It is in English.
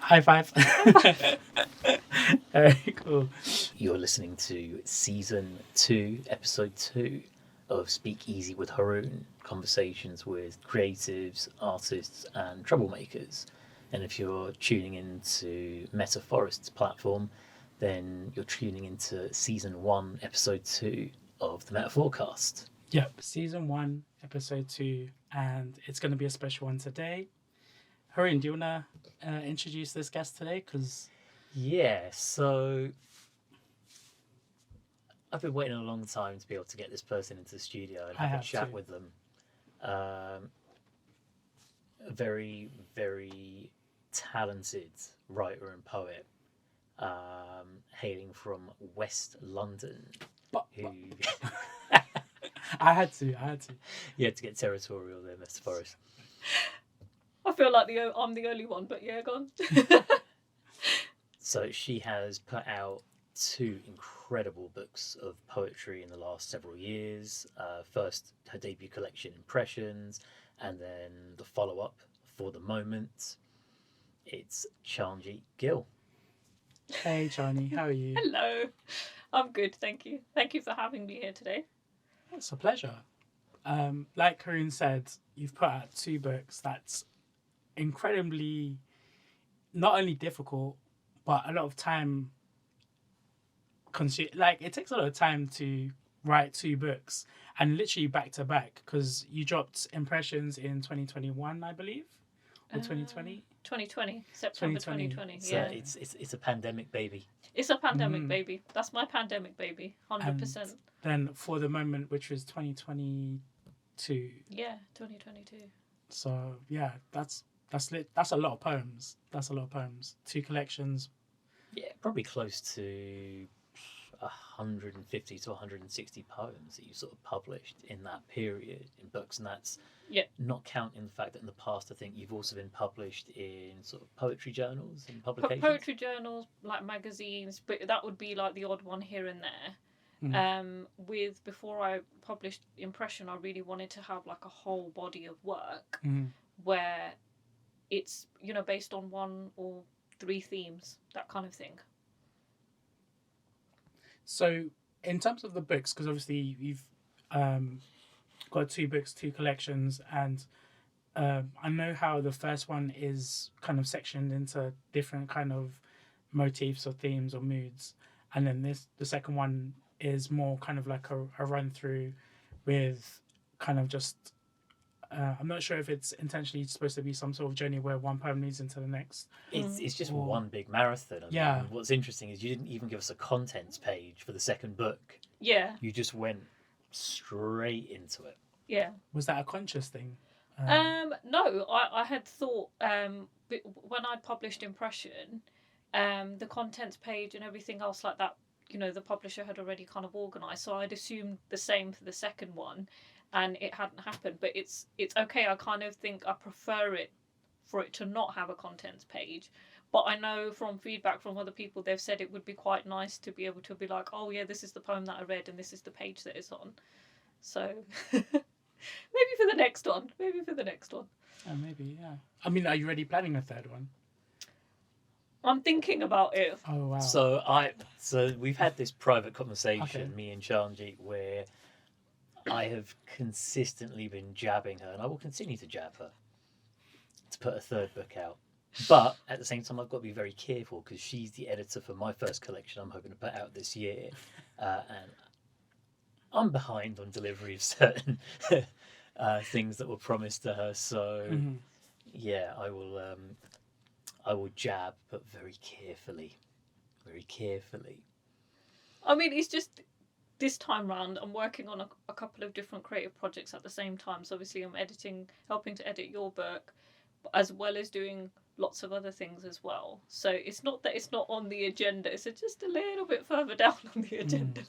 High five. Very cool. You're listening to Season 2, Episode 2 of Speak Easy with Haroon, conversations with creatives, artists and troublemakers. And if you're tuning into Metaforest's platform, then you're tuning into Season 1, Episode 2 of the Metaforecast. Yep, Season 1, Episode 2, and it's going to be a special one today. Haroon, do you want to introduce this guest today? Because Yeah, so I've been waiting a long time to be able to get this person into the studio and have a chat with them. A very, very talented writer and poet, hailing from West London. Who... I had to. You had to get territorial there, Mr. Forrest. I feel like I'm the only one, but yeah, go on. So she has put out 2 incredible books of poetry in the last several years. First, her debut collection, Impressions, and then the follow-up, For the Moment. It's Charnjit Gill. Hey, Charney, how are you? Hello. I'm good, thank you. Thank you for having me here today. It's a pleasure. Like Haroon said, you've put out 2 books that's incredibly not only difficult, but a lot of time it takes a lot of time to write 2 books and literally back to back, because you dropped Impressions in 2021, I believe, or 2020. 2020, September 2020. So yeah, it's a pandemic baby. it's a pandemic baby. That's my pandemic baby, 100%. And then For the Moment, which was 2022. Yeah, 2022. So yeah, that's a lot of poems. 2 collections. Yeah, probably close to 150 to 160 poems that you sort of published in that period in books, and that's not counting the fact that in the past I think you've also been published in sort of poetry journals and publications. Poetry journals, like magazines, but that would be like the odd one here and there. Before I published Impression, I really wanted to have like a whole body of work where it's, based on 1 or 3 themes, that kind of thing. So in terms of the books, because obviously you've got 2 books, 2 collections, and I know how the first one is kind of sectioned into different kind of motifs or themes or moods, and then the second one is more kind of like a run through with kind of just I'm not sure if it's intentionally supposed to be some sort of journey where one poem leads into the next. It's just one big marathon. Yeah. And what's interesting is you didn't even give us a contents page for the second book. Yeah. You just went straight into it. Yeah. Was that a conscious thing? No, I had thought when I'd published Impression, the contents page and everything else like that, the publisher had already kind of organised, so I'd assumed the same for the second one, and it hadn't happened. But it's okay. I kind of think I prefer it for it to not have a contents page. But I know from feedback from other people, they've said it would be quite nice to be able to be like, oh yeah, this is the poem that I read and this is the page that it's on. So maybe for the next one. Oh, maybe, yeah. I mean, are you already planning a third one? I'm thinking about it. Oh, wow. So we've had this private conversation, me and Charnjit, where I have consistently been jabbing her, and I will continue to jab her to put a 3rd book out. But at the same time, I've got to be very careful because she's the editor for my first collection I'm hoping to put out this year. And I'm behind on delivery of certain things that were promised to her. So, yeah, I will jab, but very carefully. I mean, it's just this time round, I'm working on a couple of different creative projects at the same time. So obviously I'm helping to edit your book, as well as doing lots of other things as well. So it's not that it's not on the agenda, it's just a little bit further down on the agenda.